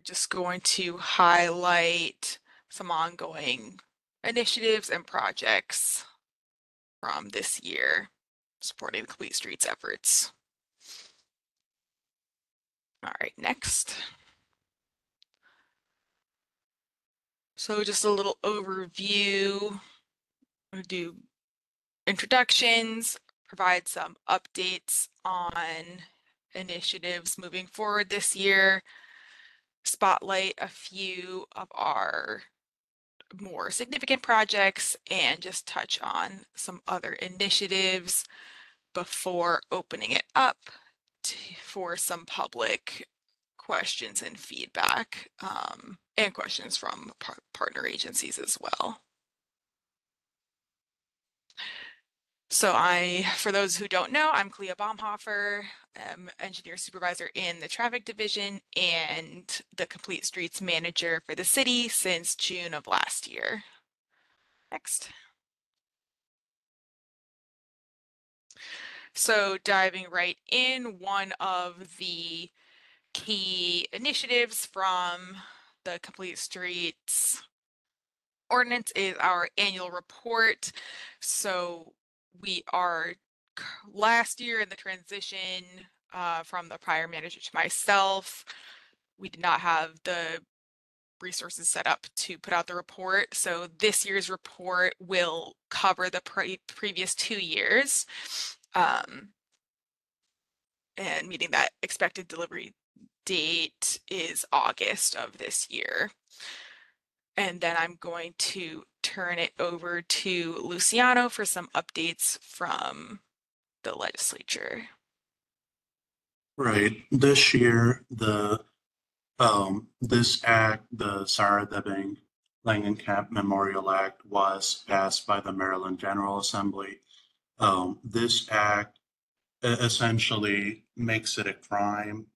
just going to highlight some ongoing initiatives and projects from this year supporting the Complete Streets efforts. All right, next. So just a little overview. I'm going to do introductions, provide some updates on initiatives moving forward this year, spotlight a few of our more significant projects, and just touch on some other initiatives before opening it up for some public questions and feedback, and questions from partner agencies as well. So for those who don't know, I'm Clea Baumhofer, engineer supervisor in the traffic division and the Complete Streets manager for the city since June of last year. Next. So diving right in, one of the key initiatives from the Complete Streets ordinance is our annual report. So we are last year in the transition from the prior manager to myself, we did not have the resources set up to put out the report. So this year's report will cover the previous 2 years, and meeting that expected delivery date is August of this year. And then I'm going to turn it over to Luciano for some updates from the legislature. Right. This year, this act, the Sarah Debbing Langenkamp Memorial Act, was passed by the Maryland General Assembly. This act essentially makes it a crime,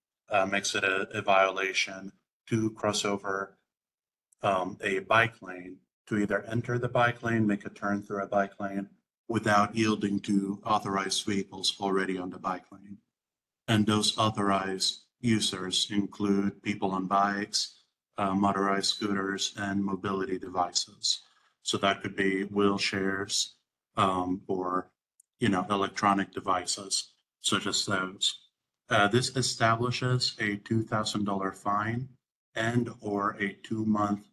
makes it a violation to cross over a bike lane, to either enter the bike lane, make a turn through a bike lane without yielding to authorized vehicles already on the bike lane. And those authorized users include people on bikes, motorized scooters, and mobility devices. So that could be wheelchairs, or electronic devices such as those. This establishes a $2,000 fine and or a 2-month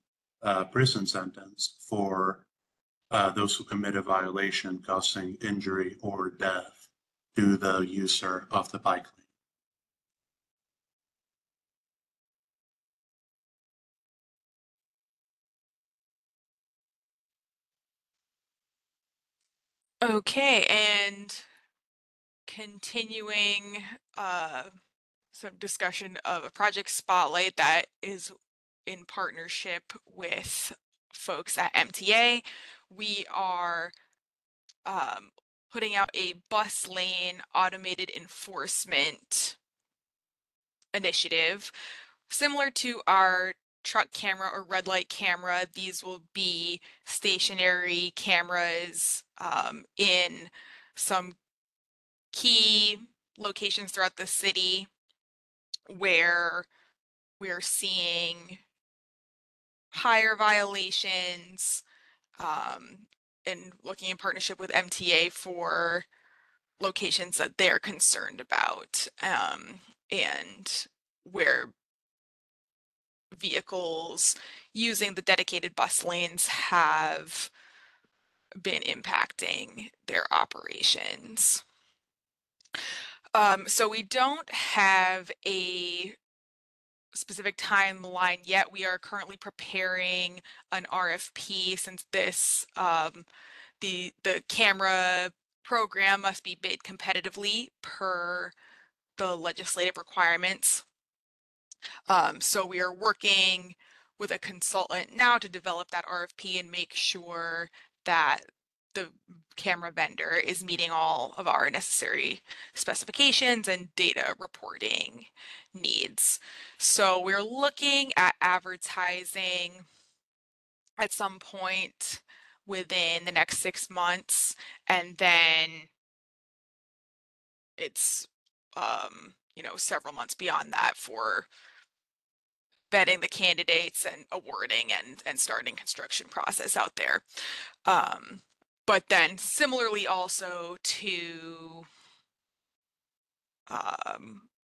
prison sentence for those who commit a violation causing injury or death to the user of the bike lane. Okay, and continuing some discussion of a project spotlight that is in partnership with folks at MTA. We are putting out a bus lane automated enforcement initiative. Similar to our truck camera or red light camera, these will be stationary cameras in some key locations throughout the city where we're seeing higher violations, and looking in partnership with MTA for locations that they're concerned about, and where vehicles using the dedicated bus lanes have been impacting their operations. So we don't have a specific timeline yet. We are currently preparing an RFP since this the camera program must be bid competitively per the legislative requirements. So we are working with a consultant now to develop that RFP and make sure that the camera vendor is meeting all of our necessary specifications and data reporting needs. So we're looking at advertising at some point within the next 6 months, and then it's several months beyond that for vetting the candidates and awarding and starting construction process out there. But then similarly also to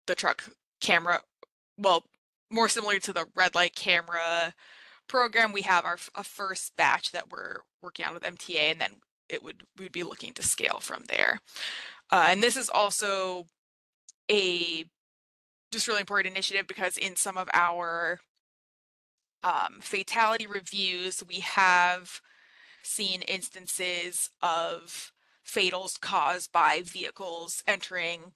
the truck camera, well, more similar to the red light camera program, we have a first batch that we're working on with MTA, and then we'd be looking to scale from there. And this is also a just really important initiative because in some of our fatality reviews, we have seen instances of fatals caused by vehicles entering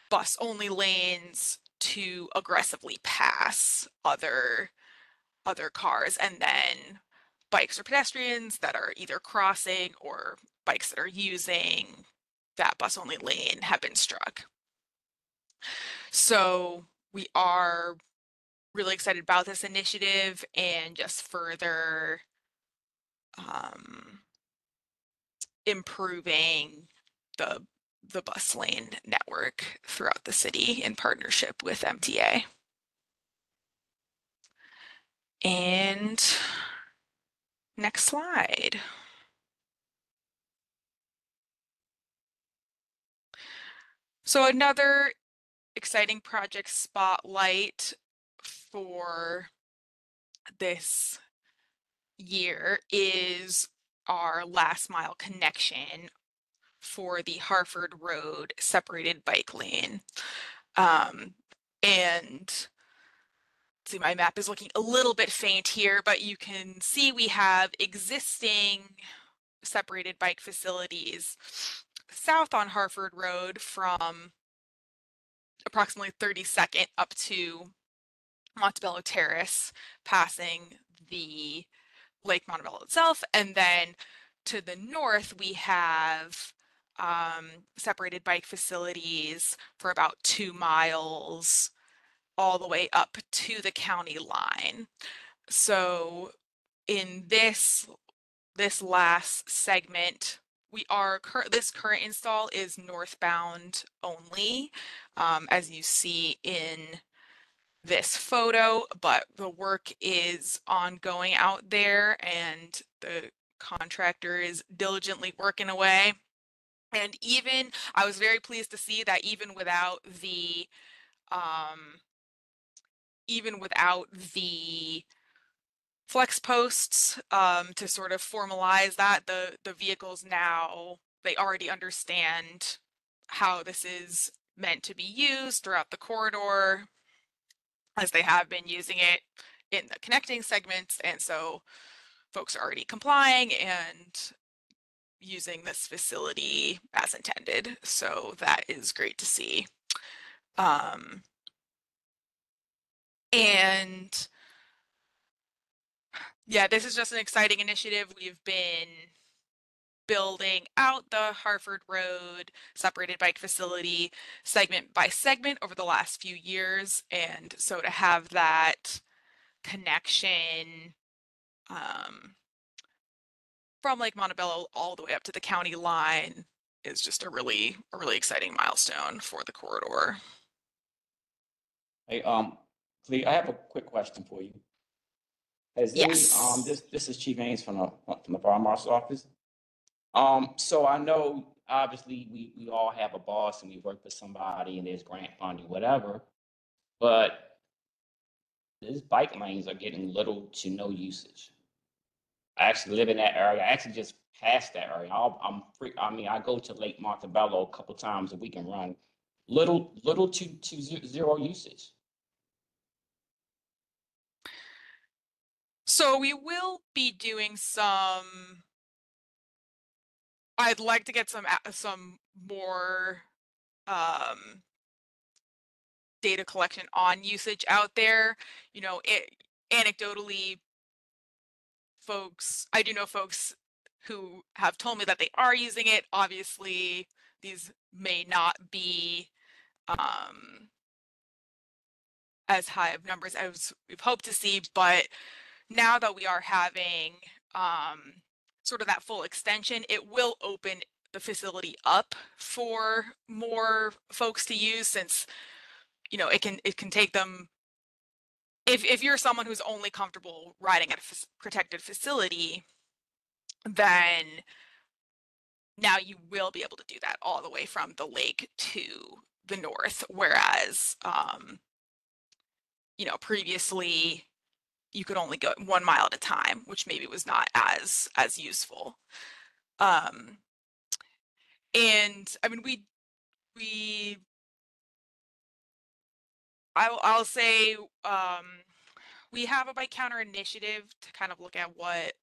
bus-only lanes to aggressively pass other cars, and then bikes or pedestrians that are either crossing or bikes that are using that bus-only lane have been struck. So we are really excited about this initiative and just further improving the bus lane network throughout the city in partnership with MTA. And next slide. So another exciting project spotlight for this year is our last mile connection for the Harford Road separated bike lane. And see, my map is looking a little bit faint here, but you can see we have existing separated bike facilities south on Harford Road from approximately 32nd up to Montebello Terrace, passing the Lake Montebello itself. And then to the north, we have separated bike facilities for about 2 miles all the way up to the county line. So in this last segment, this current install is northbound only, as you see in this photo, but the work is ongoing out there and the contractor is diligently working away. And I was very pleased to see that even without the flex posts to sort of formalize that, the vehicles now, they already understand how this is meant to be used throughout the corridor, as they have been using it in the connecting segments. And so folks are already complying and using this facility as intended. So that is great to see. And yeah, this is just an exciting initiative. We've been building out the Harford Road separated bike facility segment by segment over the last few years. And so to have that connection from Lake Montebello all the way up to the county line is just a really exciting milestone for the corridor. Hey, Clea, I have a quick question for you. Has any Yes. this is Chief Ames from the Fire Marshal's office. So I know obviously we all have a boss and we work for somebody and there's grant funding, whatever, but these bike lanes are getting little to no usage. I actually live in that area. I actually just passed that area. I'm free. I mean, I go to Lake Montebello a couple times a week and run. Little to zero usage. So we will be doing I'd like to get some more data collection on usage out there. Anecdotally, I do know folks who have told me that they are using it. Obviously, these may not be as high of numbers as we've hoped to see, but now that we are having sort of that full extension, it will open the facility up for more folks to use, since it can take them if you're someone who's only comfortable riding at a protected facility, then now you will be able to do that all the way from the lake to the north, whereas previously you could only go 1 mile at a time, which maybe was not as useful. And I mean, I'll say we have a bike counter initiative to kind of look at what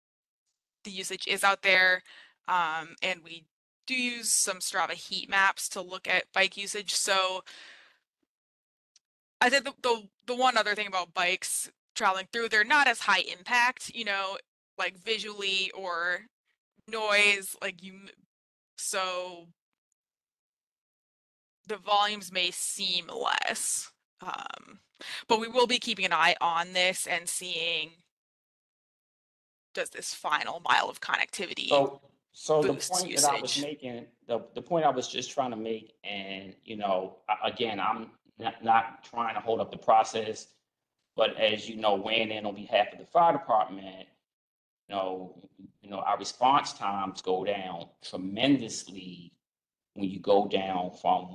the usage is out there, and we do use some Strava heat maps to look at bike usage. So I think the one other thing about bikes traveling through, they're not as high impact, like visually or noise, so the volumes may seem less. But we will be keeping an eye on this and seeing, does this final mile of connectivity So the boosts point that I was usage? making, the point I was just trying to make, and again, I'm not trying to hold up the process, but as you know, weighing in on behalf of the fire department, our response times go down tremendously when you go down from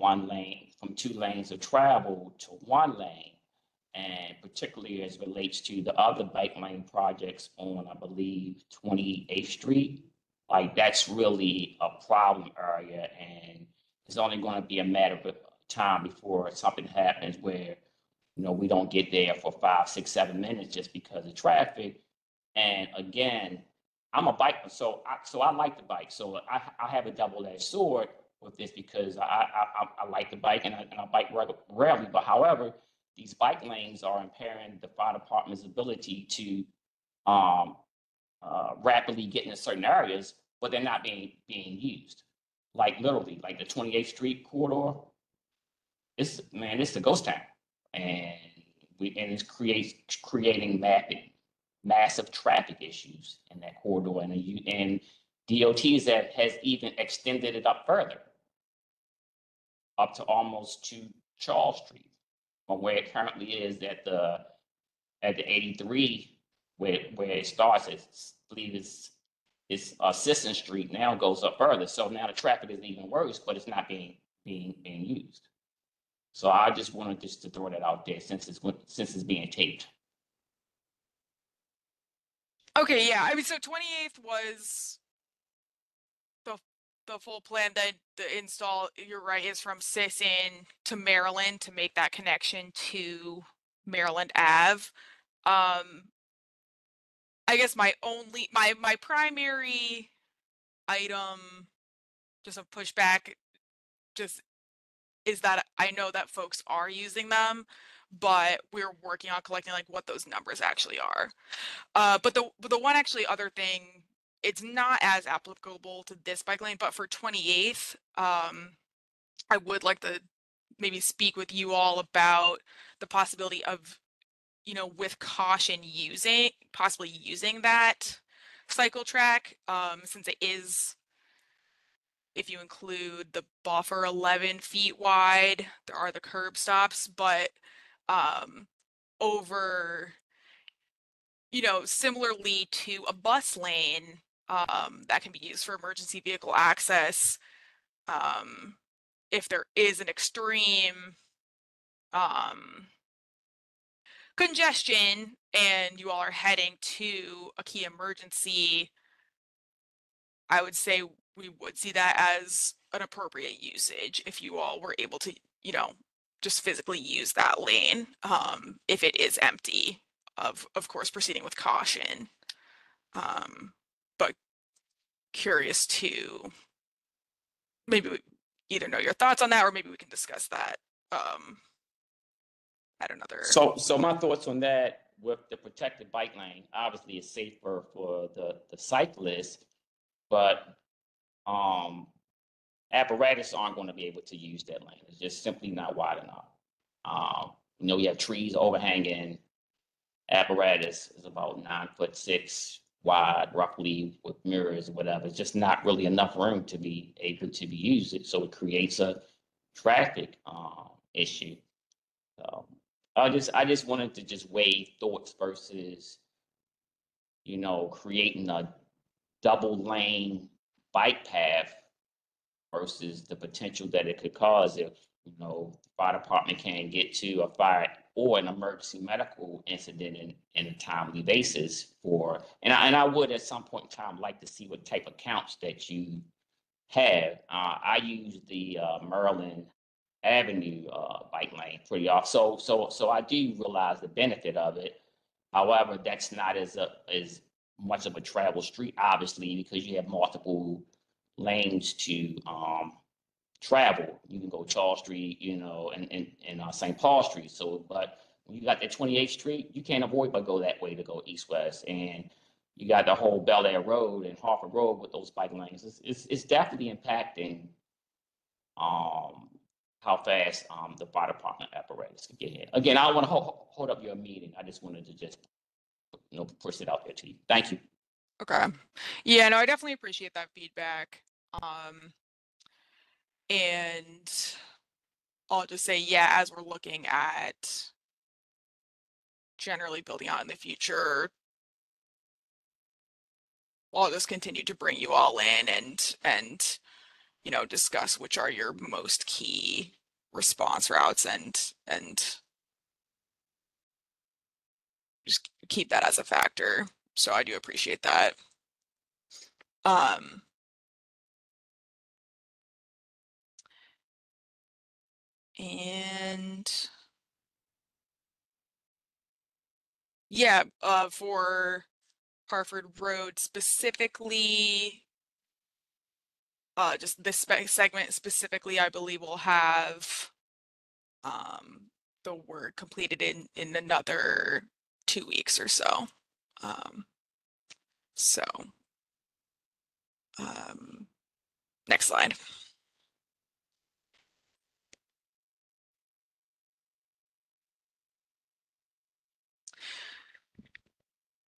2 lanes of travel to 1 lane. And particularly as it relates to the other bike lane projects on, I believe, 28th Street, like that's really a problem area. And it's only going to be a matter of time before something happens where, we don't get there for 5, 6, 7 minutes just because of traffic. And again, I'm a biker, so I like the bike. So I have a double-edged sword with this because I like the bike and I bike rarely. But however, these bike lanes are impairing the fire department's ability to rapidly get into certain areas, but they're not being used. Like literally, like the 28th Street corridor, it's the ghost town, and it's creating massive traffic issues in that corridor, and DOTs that has even extended it up further, up to almost to Charles Street, from where it currently is at the 83, where it starts. I believe it's Sisson Street now goes up further. So now the traffic is even worse, but it's not being used. So I just wanted just to throw that out there since it's being taped. Okay, yeah. I mean, so 28th was the full plan. That the install, you're right, is from Sisson to Maryland to make that connection to Maryland Ave. I guess my primary item just of pushback just is that I know that folks are using them, but we're working on collecting like what those numbers actually are. But the one actually other thing, it's not as applicable to this bike lane, but for 28th, I would like to maybe speak with you all about the possibility of, with caution possibly using that cycle track, since it is, if you include the buffer, 11 feet wide, there are the curb stops, but over, similarly to a bus lane that can be used for emergency vehicle access, if there is an extreme congestion and you all are heading to a key emergency, I would say we would see that as an appropriate usage if you all were able to, just physically use that lane, if it is empty, of course proceeding with caution. But curious to maybe either know your thoughts on that or maybe we can discuss that at another. So my thoughts on that with the protected bike lane, obviously it's safer for the cyclist, but apparatus aren't going to be able to use that lane. It's just simply not wide enough. You have trees overhanging. Apparatus is about 9'6" wide, roughly, with mirrors or whatever. It's just not really enough room to be able to be used. So it creates a traffic issue. So I just wanted to just weigh thoughts versus, creating a double lane bike path versus the potential that it could cause if, the fire department can't get to a fire or an emergency medical incident in a timely basis and I would at some point in time like to see what type of counts that you have. I use the Maryland Avenue bike lane pretty often. So I do realize the benefit of it. However, that's not as much of a travel street, obviously, because you have multiple lanes to travel. You can go Charles Street, and St. Paul Street. So, but when you got that 28th Street, you can't avoid but go that way to go east west. And you got the whole Bel Air Road and Harford Road with those bike lanes. It's definitely impacting um, how fast the fire department apparatus can get here. Again, I don't want to hold up your meeting. I just wanted to just push it out there to you. Thank you. Okay. Yeah, no, I definitely appreciate that feedback. And I'll just say, yeah, as we're looking at generally building out in the future, I'll just continue to bring you all in and discuss which are your most key response routes and just keep that as a factor. So I do appreciate that. And yeah, for Harford Road specifically, just this segment specifically, I believe will have the work completed in another 2 weeks or so. So next slide.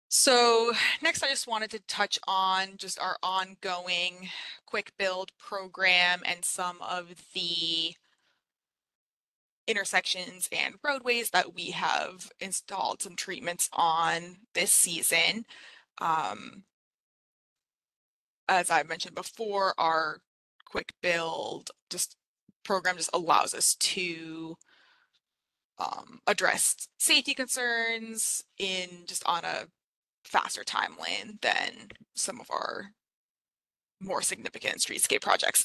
So next, I just wanted to touch on just our ongoing quick build program and some of the intersections and roadways that we have installed some treatments on this season. As I mentioned before, our quick build program just allows us to address safety concerns on a faster timeline than some of our more significant streetscape projects.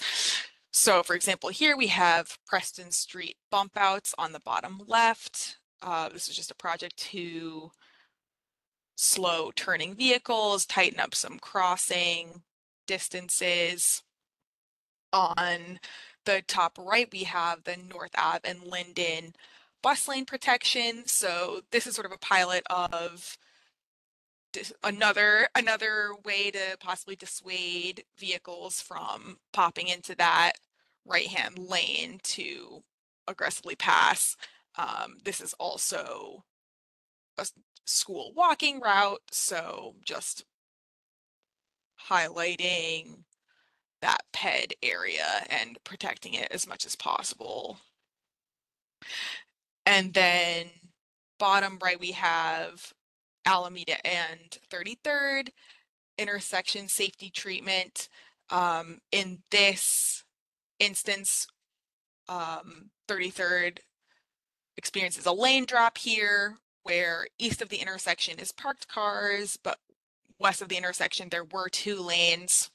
So for example, here we have Preston Street bump outs on the bottom left. This is just a project to slow turning vehicles, tighten up some crossing distances. On the top right, we have the North Ave and Linden bus lane protection. So this is sort of a pilot of another way to possibly dissuade vehicles from popping into that right-hand lane to aggressively pass. This is also a school walking route, so just highlighting that ped area and protecting it as much as possible. And then bottom right, we have Alameda and 33rd intersection safety treatment. In this instance, 33rd experiences a lane drop here where east of the intersection is parked cars, but west of the intersection there were 2 lanes.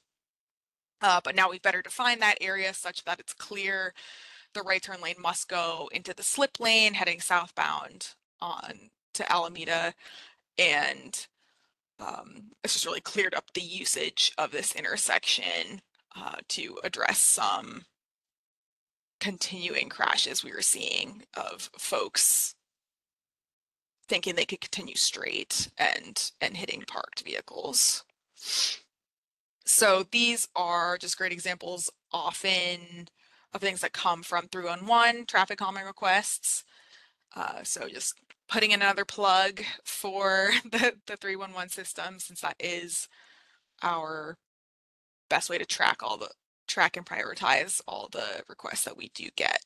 But now we've better defined that area such that it's clear the right turn lane must go into the slip lane heading southbound on to Alameda, and it's just really cleared up the usage of this intersection to address some continuing crashes we were seeing of folks thinking they could continue straight and hitting parked vehicles. So these are just great examples often of things that come from 311 traffic calming requests. So just putting in another plug for the 311 system, since that is our best way to track and prioritize all the requests that we do get.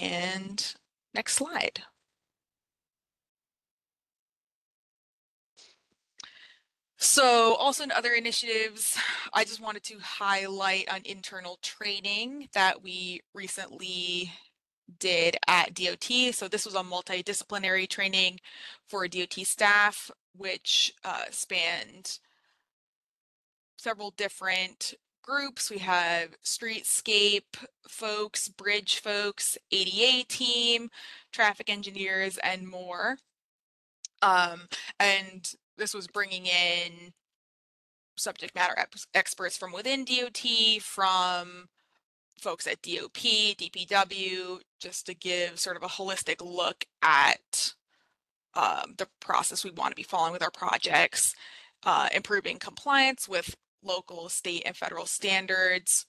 And next slide. So also in other initiatives, I just wanted to highlight an internal training that we recently did at DOT. So this was a multidisciplinary training for DOT staff, which spanned several different groups. We have streetscape folks, bridge folks, ADA team, traffic engineers, and more. And this was bringing in subject matter experts from within DOT, from folks at DOP, DPW, just to give sort of a holistic look at the process we want to be following with our projects, improving compliance with local, state, and federal standards,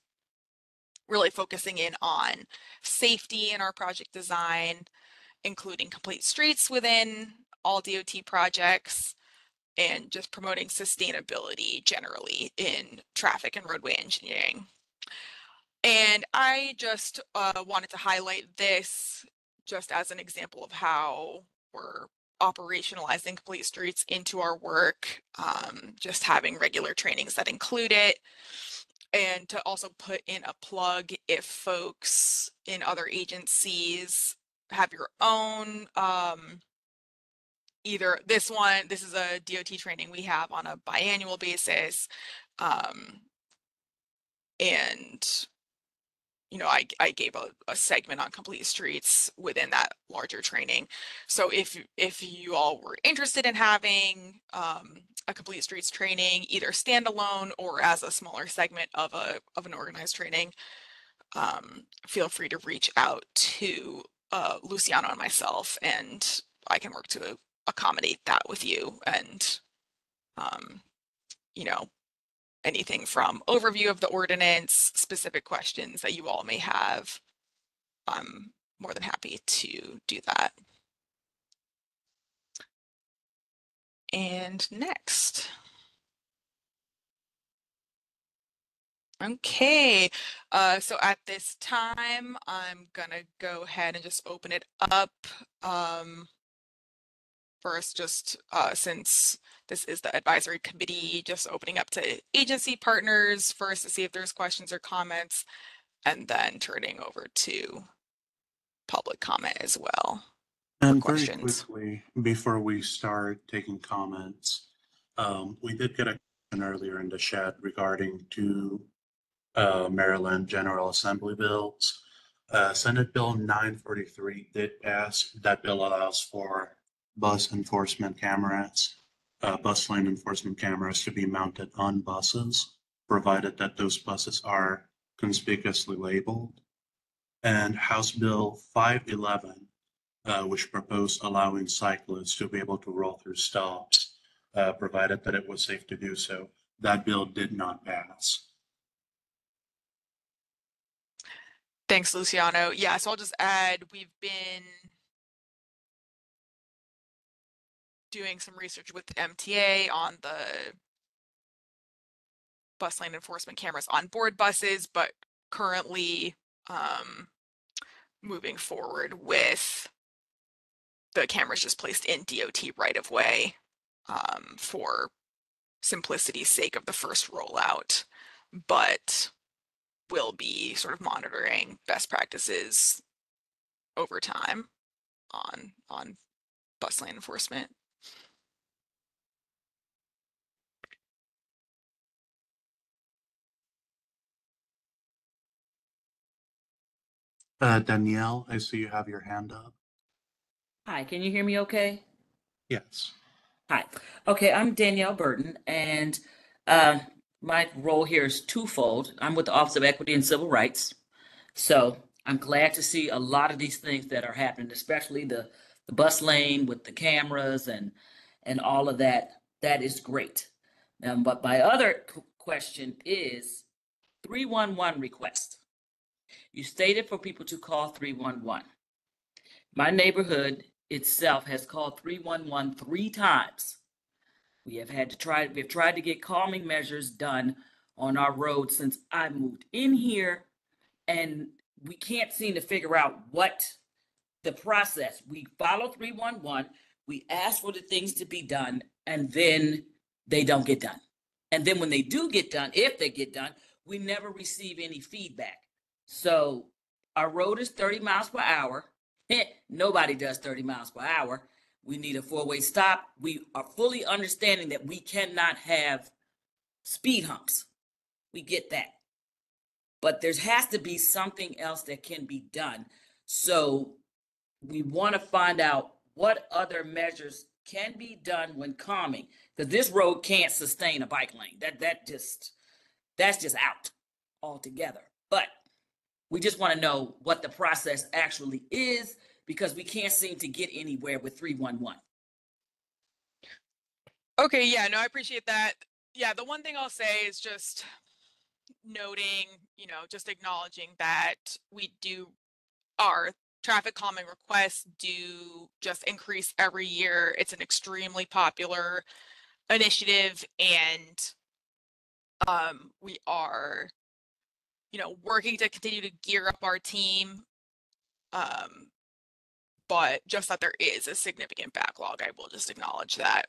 really focusing in on safety in our project design, including complete streets within all DOT projects, and just promoting sustainability generally in traffic and roadway engineering. And I just wanted to highlight this just as an example of how we're operationalizing complete streets into our work, just having regular trainings that include it. And to also put in a plug if folks in other agencies have your own either this is a DOT training we have on a biannual basis. And you know, I gave a segment on complete streets within that larger training. So if you all were interested in having a complete streets training, either standalone or as a smaller segment of an organized training, feel free to reach out to Luciano and myself, and I can work to accommodate that with you. And you know, anything from overview of the ordinance, specific questions that you all may have, I'm more than happy to do that. And next. Okay, so at this time, I'm gonna go ahead and just open it up. First, just since this is the advisory committee, just opening up to agency partners first to see if there's questions or comments, and then turning over to public comment as well. And very questions. quickly, before we start taking comments, we did get a question earlier in the chat regarding two Maryland General Assembly bills. Senate Bill 943 did pass. That bill allows for bus enforcement cameras, bus lane enforcement cameras to be mounted on buses, provided that those buses are conspicuously labeled. And House Bill 511, which proposed allowing cyclists to be able to roll through stops, provided that it was safe to do so. That bill did not pass. Thanks, Luciano. Yeah, so I'll just add, we've been doing some research with the MTA on the bus lane enforcement cameras on board buses, but currently moving forward with the cameras just placed in DOT right of way for simplicity's sake of the first rollout, but will be sort of monitoring best practices over time on bus lane enforcement. Danielle, I see you have your hand up. Hi, can you hear me okay? Yes. Hi. Okay, I'm Danielle Burton, and my role here is twofold. I'm with the Office of Equity and Civil Rights. So I'm glad to see a lot of these things that are happening, especially the bus lane with the cameras and all of that. That is great. But my other question is 311 request. You stated for people to call 311. My neighborhood itself has called 311 3 times. We've tried to get calming measures done on our road since I moved in here, and we can't seem to figure out what the process. We follow 311, we ask for the things to be done, and then they don't get done. And then when they do get done, if they get done, we never receive any feedback. So our road is 30 miles per hour. Nobody does 30 miles per hour. We need a four-way stop. We are fully understanding that we cannot have speed humps. We get that. But there has to be something else that can be done. So we want to find out what other measures can be done when calming, because this road can't sustain a bike lane. That's just out altogether. But we just want to know what the process actually is, because we can't seem to get anywhere with 311. Okay, yeah, no, I appreciate that. Yeah, the one thing I'll say is just noting, just acknowledging that our traffic calming requests do just increase every year. It's an extremely popular initiative, and we are, working to continue to gear up our team. But just that there is a significant backlog, I will just acknowledge that.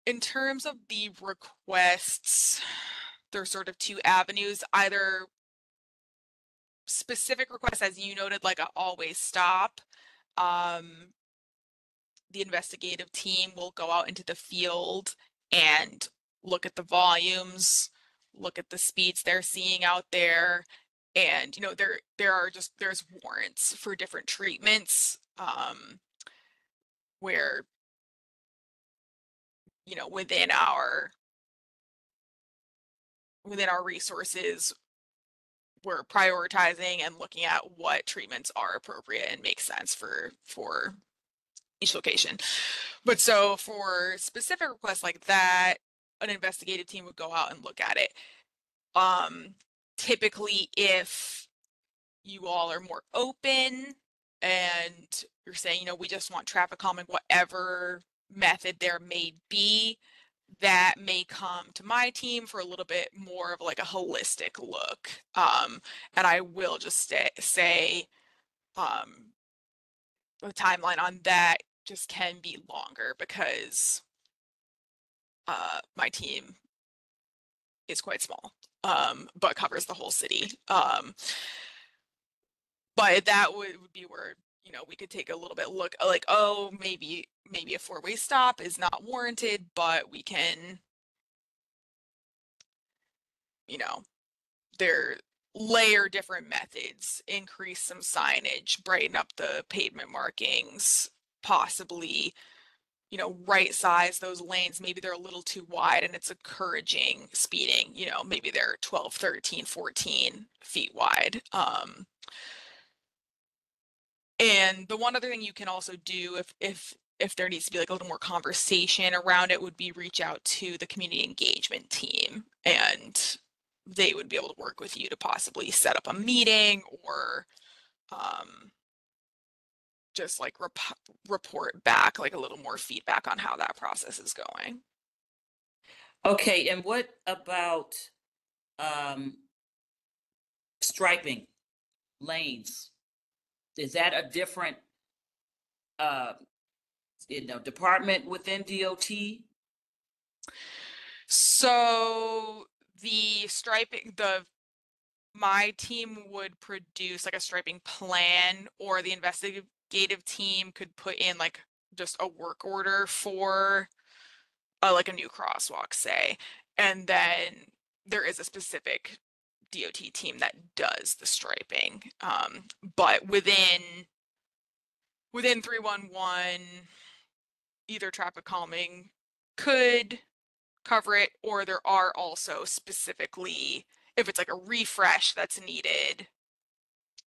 In terms of the requests, there's sort of two avenues, either specific requests, as you noted, like a always stop. The investigative team will go out into the field and look at the volumes, look at the speeds they're seeing out there. And, there's warrants for different treatments, where, within our resources, we're prioritizing and looking at what treatments are appropriate and make sense for each location. But so for specific requests like that, an investigative team would go out and look at it. Typically, if you all are more open and you're saying, we just want traffic calming, whatever method there may be, that may come to my team for a little bit more of like a holistic look. And I will just say, the timeline on that just can be longer because my team is quite small, but covers the whole city. But that would be where, we could take a little bit look like, oh, maybe a four-way stop is not warranted, but we can, there layer different methods, increase some signage, brighten up the pavement markings, possibly, right size those lanes. Maybe they're a little too wide and it's encouraging speeding, maybe they're 12, 13, 14 feet wide. And the one other thing you can also do if there needs to be like a little more conversation around it would be reach out to the community engagement team, and they would be able to work with you to possibly set up a meeting or just like report back like a little more feedback on how that process is going. Okay, and what about striping lanes? Is that a different department within DOT? So the striping, my team would produce like a striping plan, or the investigative team could put in like just a work order for like a new crosswalk, say, and then there is a specific DOT team that does the striping. But within 311, either traffic calming could cover it, or there are also specifically, if it's like a refresh that's needed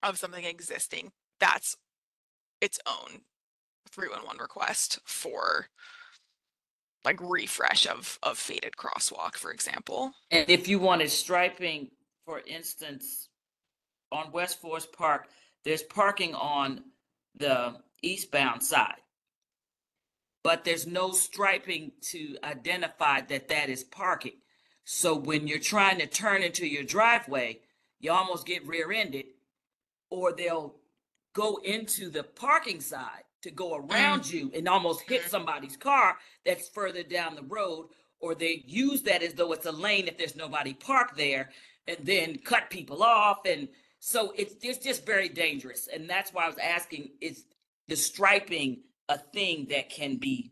of something existing, that's its own 311 request for like refresh of faded crosswalk, for example. And if you wanted striping, for instance, on West Forest Park, there's parking on the eastbound side, but there's no striping to identify that is parking. So when you're trying to turn into your driveway, you almost get rear-ended, or they'll go into the parking side to go Mm, around you and almost hit mm. somebody's car that's further down the road, or they use that as though it's a lane if there's nobody parked there, and then cut people off. And so it's just very dangerous. And that's why I was asking, is the striping a thing that can be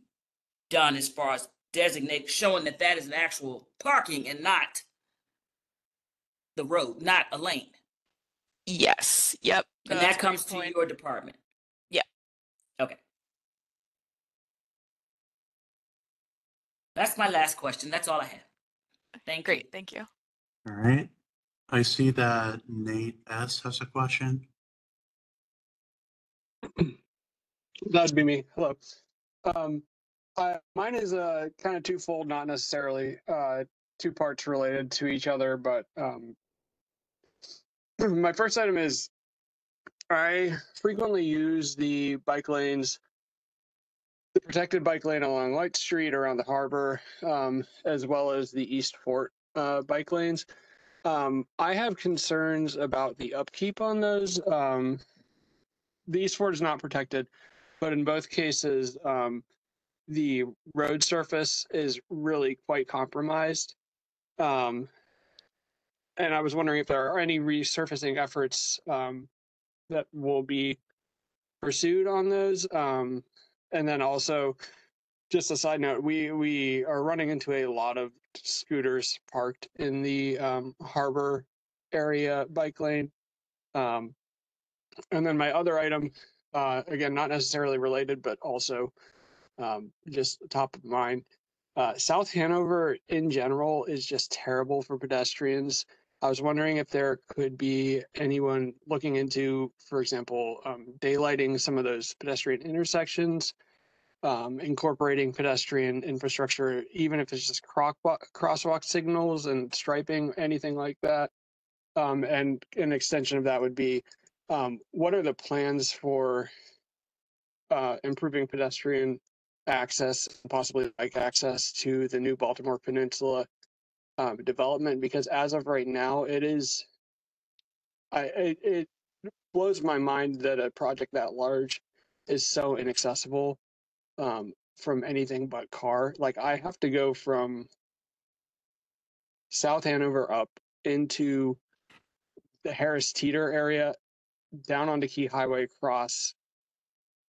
done as far as designate, showing that that is an actual parking and not the road, not a lane? Yes. Yep. No, And that's that a great comes to point. your department. Yeah. Okay. That's my last question. That's all I have. Thank you. Great. Thank you. All right. I see that Nate S has a question. That'd be me. Hello. Um, mine is kind of twofold, not necessarily two parts related to each other, but my first item is I frequently use the bike lanes, the protected bike lane along Light Street around the harbor, as well as the East Fort bike lanes. I have concerns about the upkeep on those. The East Fort is not protected, but in both cases, the road surface is really quite compromised. Um, and I was wondering if there are any resurfacing efforts that will be pursued on those. And then also, just a side note, we are running into a lot of scooters parked in the harbor area bike lane. Um, and then my other item, again, not necessarily related, but also just top of mind. South Hanover in general is just terrible for pedestrians. I was wondering if there could be anyone looking into, for example, daylighting some of those pedestrian intersections, incorporating pedestrian infrastructure, even if it's just crosswalk signals and striping, anything like that. And an extension of that would be, what are the plans for improving pedestrian access, possibly bike access to the new Baltimore Peninsula development? Because as of right now, it blows my mind that a project that large is so inaccessible from anything but car. Like I have to go from South Hanover up into the Harris Teeter area, down onto Key Highway, cross,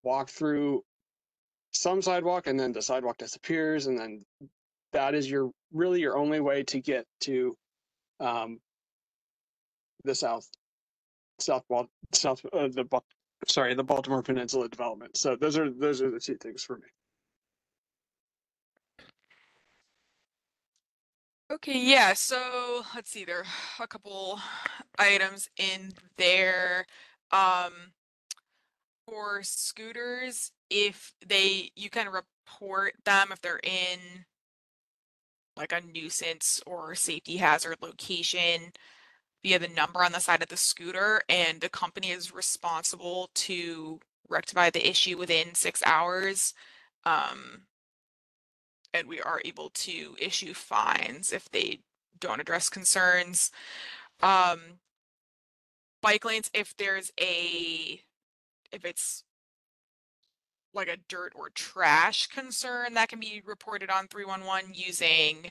walk through some sidewalk, and then the sidewalk disappears, and then that is your only way to get to um, the south the Baltimore Peninsula development. So those are the two things for me. Okay, yeah, so let's see, there are a couple items in there. For scooters, if you can report them if they're in like a nuisance or safety hazard location via the number on the side of the scooter, and the company is responsible to rectify the issue within 6 hours. Um, and we are able to issue fines if they don't address concerns. Um, Bike lanes, if it's like a dirt or trash concern, that can be reported on 311 using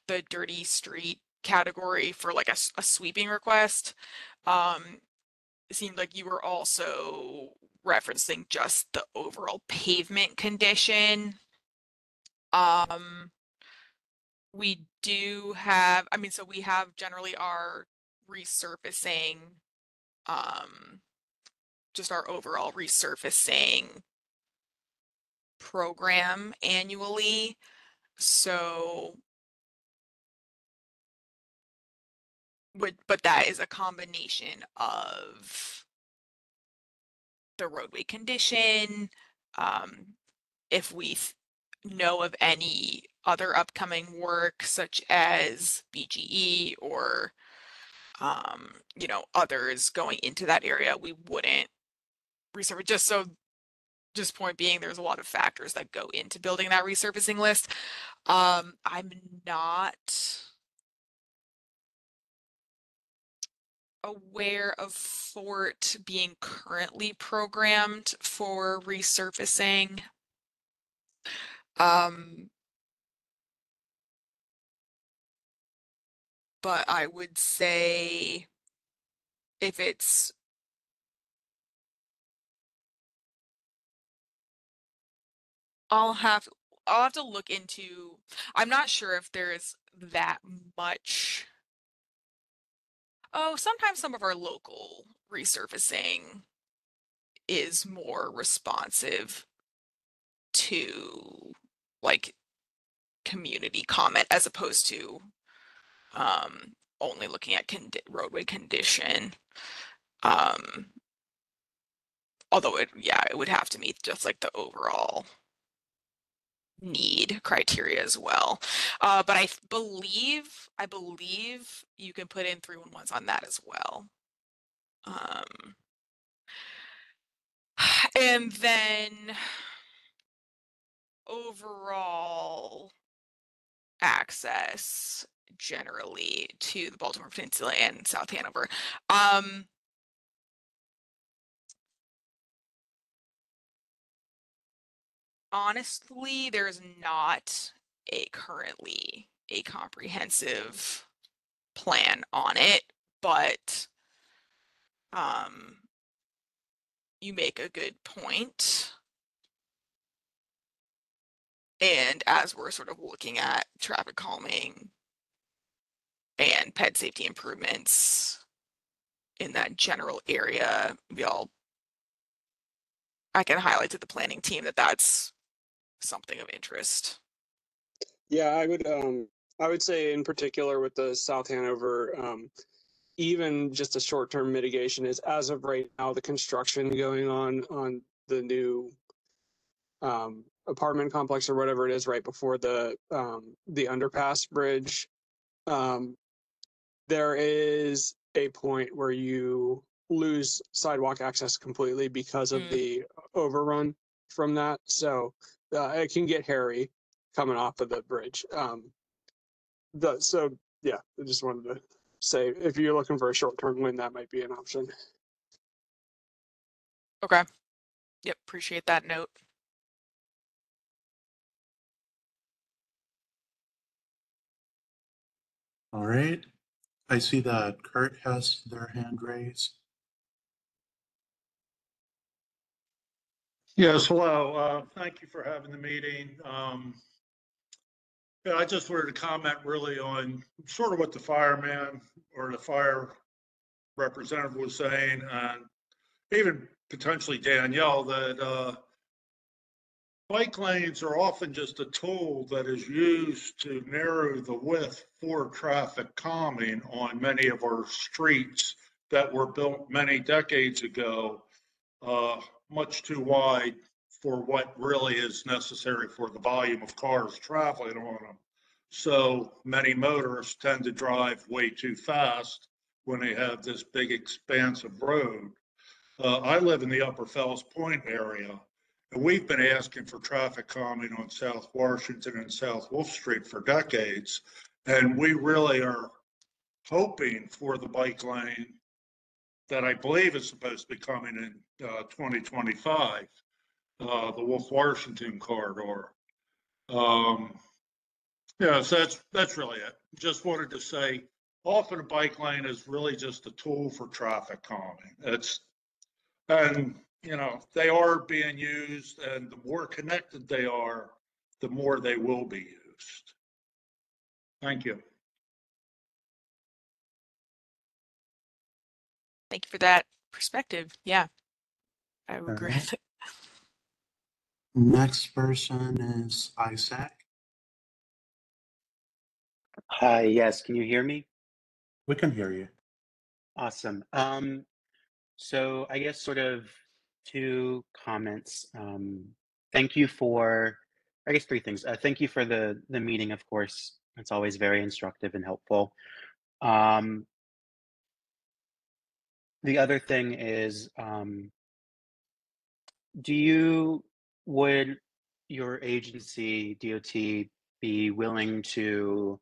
the dirty street category for like a sweeping request. It seemed like you were also referencing just the overall pavement condition. Um, we do have, I mean, so we have generally our resurfacing, um, just our overall resurfacing program annually. So, but that is a combination of the roadway condition, if we know of any other upcoming work such as BGE or others going into that area, we wouldn't resurface. Just point being, there's a lot of factors that go into building that resurfacing list. I'm not aware of Fort being currently programmed for resurfacing. But I would say if it's I'll have to look into, I'm not sure if there's that much. Oh, sometimes some of our local resurfacing is more responsive to like community comment as opposed to only looking at roadway condition. Although it would have to meet just like the overall need criteria as well. But I believe you can put in 311s on that as well. And then overall access generally to the Baltimore Peninsula and South Hanover. Honestly, there's not currently a comprehensive plan on it, but you make a good point. And as we're sort of looking at traffic calming and ped safety improvements in that general area, I can highlight to the planning team that that's something of interest. Yeah, I would say in particular with the South Hanover, even just a short-term mitigation is, as of right now, the construction going on the new apartment complex or whatever it is right before the underpass bridge. There is a point where you lose sidewalk access completely because of the overrun from that. So it can get hairy coming off of the bridge. So yeah, I just wanted to say if you're looking for a short-term win, that might be an option. Okay. Yep, appreciate that note. All right. I see that Kurt has their hand raised. Yes, hello. Thank you for having the meeting. Yeah, I just wanted to comment really on sort of what the fireman or the fire representative was saying, and even potentially Danielle, that bike lanes are often just a tool that is used to narrow the width for traffic calming on many of our streets that were built many decades ago, much too wide for what really is necessary for the volume of cars traveling on them. So many motorists tend to drive way too fast when they have this big expansive road. I live in the Upper Fells Point area, and we've been asking for traffic calming on South Washington and South Wolf Street for decades. And we really are hoping for the bike lane that I believe is supposed to be coming in 2025, the Wolf Washington corridor. Yeah, so that's really it. Just wanted to say, often a bike lane is really just a tool for traffic calming. And they are being used, and the more connected they are, the more they will be used. Thank you. Thank you for that perspective. Yeah, I would agree right. with it. Next person is Isaac. Hi, yes, can you hear me? We can hear you. Awesome. So I guess sort of two comments. Thank you for, I guess three things. Thank you for the meeting, of course. It's always very instructive and helpful. The other thing is, would your agency, DOT, be willing to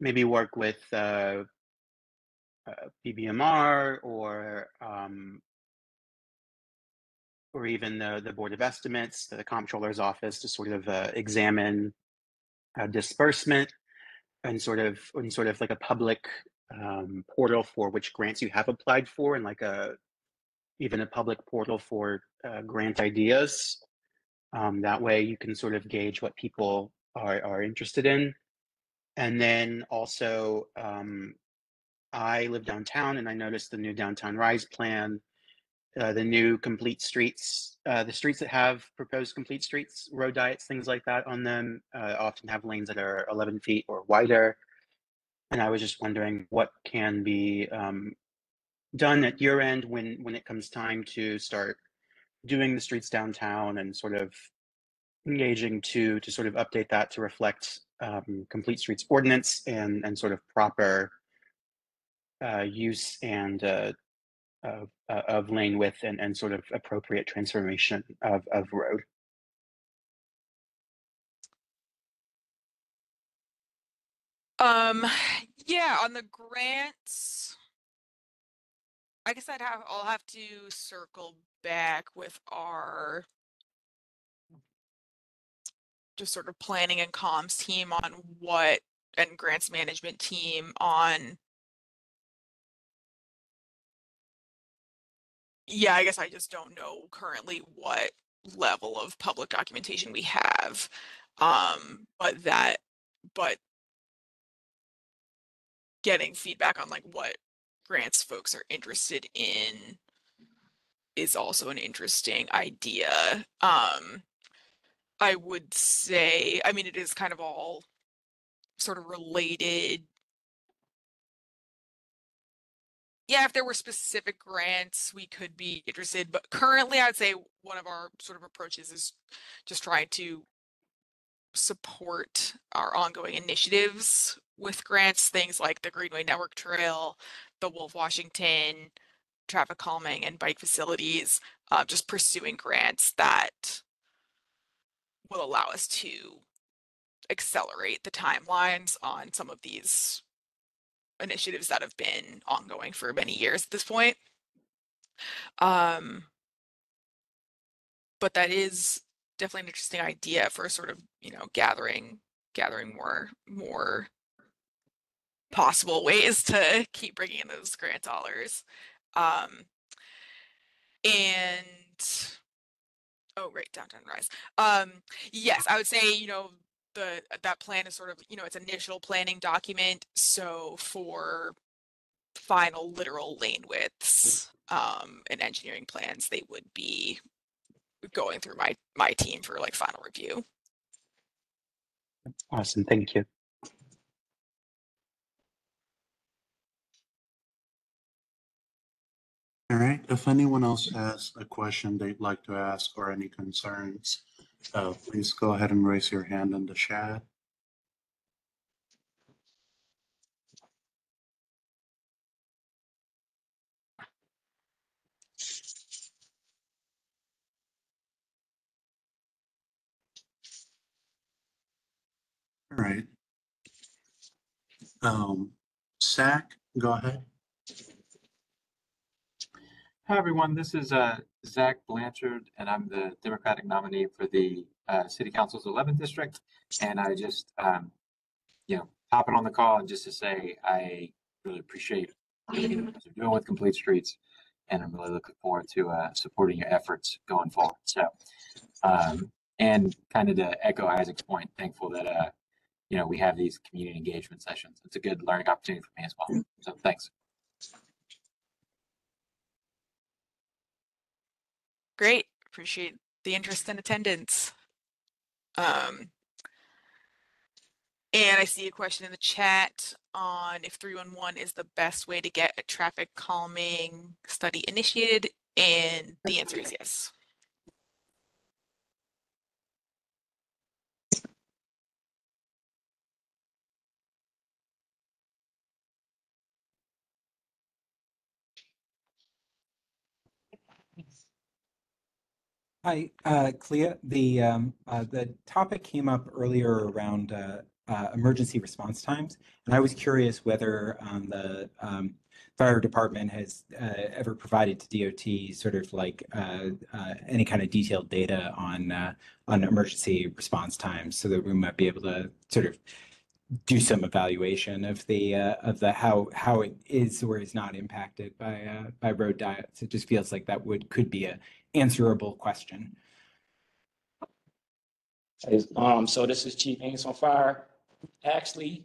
maybe work with BBMR or even the Board of Estimates, the Comptroller's Office, to sort of examine disbursement and sort of like a public portal for which grants you have applied for, and like even a public portal for grant ideas. That way you can sort of gauge what people are interested in. And then also, I live downtown, and I noticed the new Downtown Rise plan, the new complete streets, the streets that have proposed complete streets, road diets, things like that on them, often have lanes that are 11 feet or wider. And I was just wondering what can be done at your end when it comes time to start doing the streets downtown, and sort of engaging to sort of update that to reflect complete streets ordinance and sort of proper use and of lane width and sort of appropriate transformation of road. Yeah, on the grants, I guess I'll have to circle back with our just sort of planning and comms team on what, and grants management team on. Yeah, I guess I just don't know currently what level of public documentation we have. But getting feedback on like what grants folks are interested in is also an interesting idea. I would say, I mean, it is kind of all sort of related. Yeah, if there were specific grants, we could be interested, but currently I'd say one of our sort of approaches is just trying to support our ongoing initiatives with grants, things like the Greenway Network Trail, the Wolf Washington, traffic calming and bike facilities, just pursuing grants that will allow us to accelerate the timelines on some of these initiatives that have been ongoing for many years at this point. But that is definitely an interesting idea for sort of, you know, gathering more possible ways to keep bringing in those grant dollars. And oh, right, Downtown Rise. Yes, I would say, you know, that plan is sort of, you know, its initial planning document. So for final literal lane widths and engineering plans, they would be going through my team for like final review. Awesome, thank you. All right, if anyone else has a question they'd like to ask or any concerns, please go ahead and raise your hand in the chat. All right. Zach, go ahead. Hi, everyone. This is Zach Blanchard, and I'm the Democratic nominee for the City Council's 11th District. And I just, hopping on the call and just to say I really appreciate what you guys are doing with Complete Streets, and I'm really looking forward to supporting your efforts going forward. So, and kind of to echo Isaac's point, thankful that we have these community engagement sessions. It's a good learning opportunity for me as well. So, thanks. Great. Appreciate the interest and attendance. And I see a question in the chat on if 311 is the best way to get a traffic calming study initiated, and the answer is yes. Hi, Clea. The topic came up earlier around emergency response times, and I was curious whether the fire department has ever provided to DOT sort of like any kind of detailed data on emergency response times, so that we might be able to sort of do some evaluation of the how it is or is not impacted by road diets. It just feels like that could be a answerable question. So this is Chief Ames on Fire. Actually,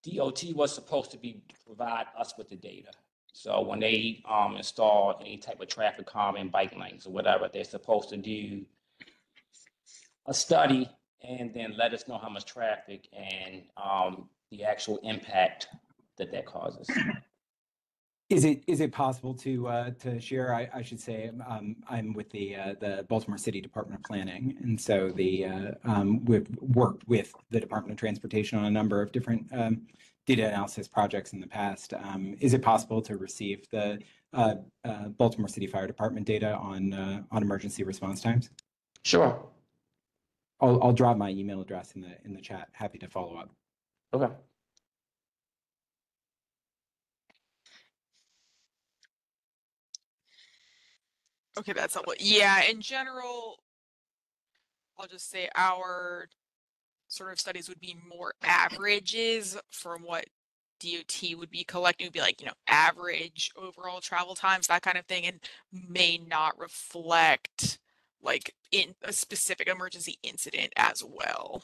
DOT was supposed to provide us with the data. So when they install any type of traffic calming bike lanes or whatever, they're supposed to do a study and then let us know how much traffic and the actual impact that causes. Is it possible to share? I should say I'm with the Baltimore City Department of Planning, and so we've worked with the Department of Transportation on a number of different data analysis projects in the past. Is it possible to receive the Baltimore City Fire Department data on emergency response times? Sure. I'll drop my email address in the chat. Happy to follow up. Okay. Okay, that's helpful. Yeah, in general, I'll just say our sort of studies would be more averages from what DOT would be collecting. It would be like, average overall travel times, that kind of thing, and may not reflect like in a specific emergency incident as well.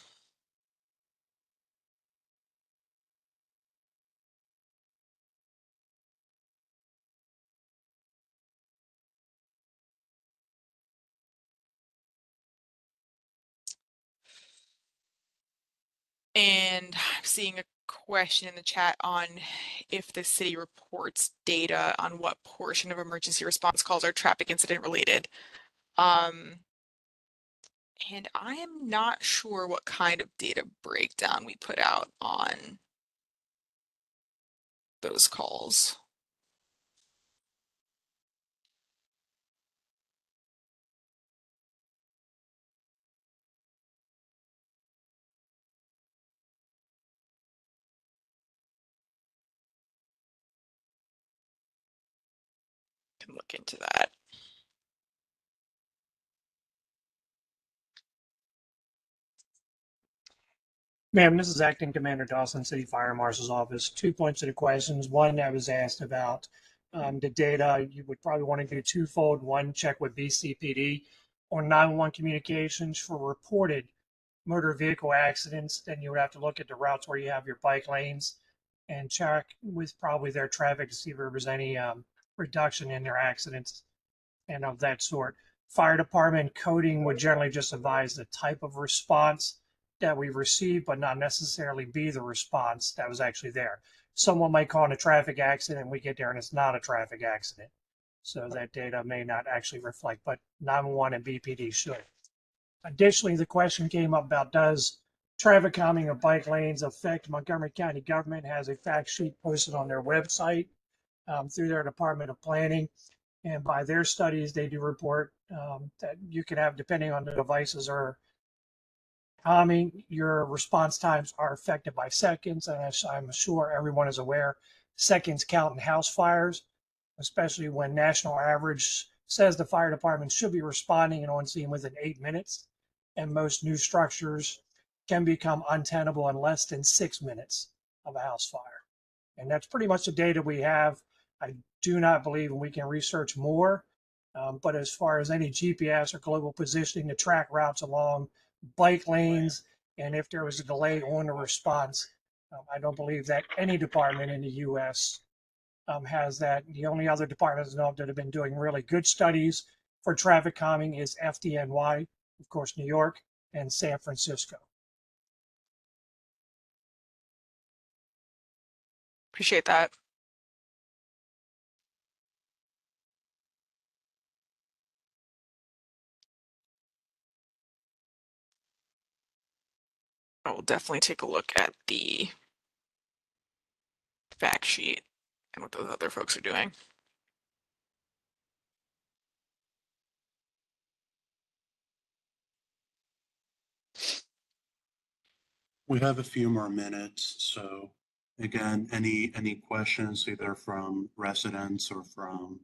And I'm seeing a question in the chat on if the city reports data on what portion of emergency response calls are traffic incident related. And I am not sure what kind of data breakdown we put out on those calls. Can look into that. Ma'am, this is Acting Commander Dawson, City Fire Marshal's Office. 2 points to the questions. One, I was asked about the data. You would probably want to do twofold. One, check with BCPD on 911 communications for reported motor vehicle accidents. Then you would have to look at the routes where you have your bike lanes and check with probably their traffic to see if there was any reduction in their accidents and of that sort. Fire department coding would generally just advise the type of response that we received, but not necessarily be the response that was actually there. Someone might call it a traffic accident, and we get there and it's not a traffic accident. So that data may not actually reflect, but 911 and BPD should. Additionally, the question came up about, does traffic calming of bike lanes affect Montgomery County government? Has a fact sheet posted on their website through their Department of Planning. And by their studies, they do report that you can have, depending on the devices or calming, your response times are affected by seconds. And as I'm sure everyone is aware, seconds count in house fires, especially when national average says the fire department should be responding and on scene within 8 minutes. And most new structures can become untenable in less than 6 minutes of a house fire. And that's pretty much the data we have. I do not believe we can research more, but as far as any GPS or global positioning to track routes along bike lanes, and if there was a delay on the response, I don't believe that any department in the U.S. Has that. The only other departments I know of that have been doing really good studies for traffic calming is FDNY, of course, New York, and San Francisco. Appreciate that. I will definitely take a look at the fact sheet and what those other folks are doing. We have a few more minutes, so Again, any questions either from residents or from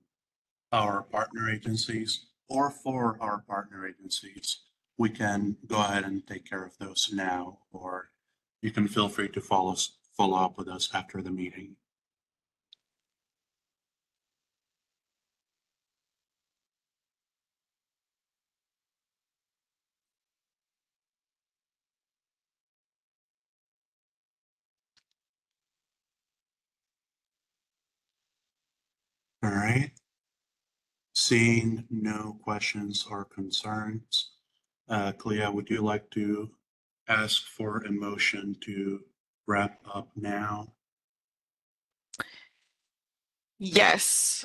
our partner agencies or for our partner agencies, we can go ahead and take care of those now, or you can feel free to follow up with us after the meeting. All right. Seeing no questions or concerns, Clea, would you like to ask for a motion to wrap up now? Yes,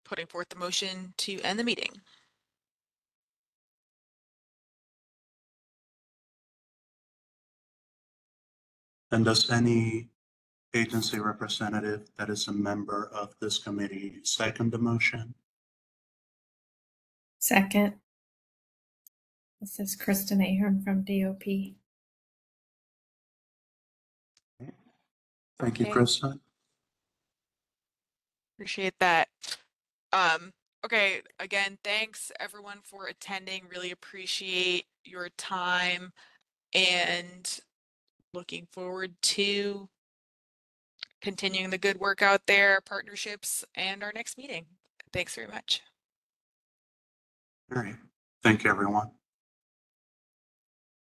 putting forth the motion to end the meeting. And does any agency representative that is a member of this committee second the motion? Second. This is Kristen Ahearn from DOP. Thank you, Okay. Kristen. Appreciate that. Okay, again, thanks everyone for attending. Really appreciate your time and looking forward to continuing the good work out there, partnerships, and our next meeting. Thanks very much. All right. Thank you, everyone.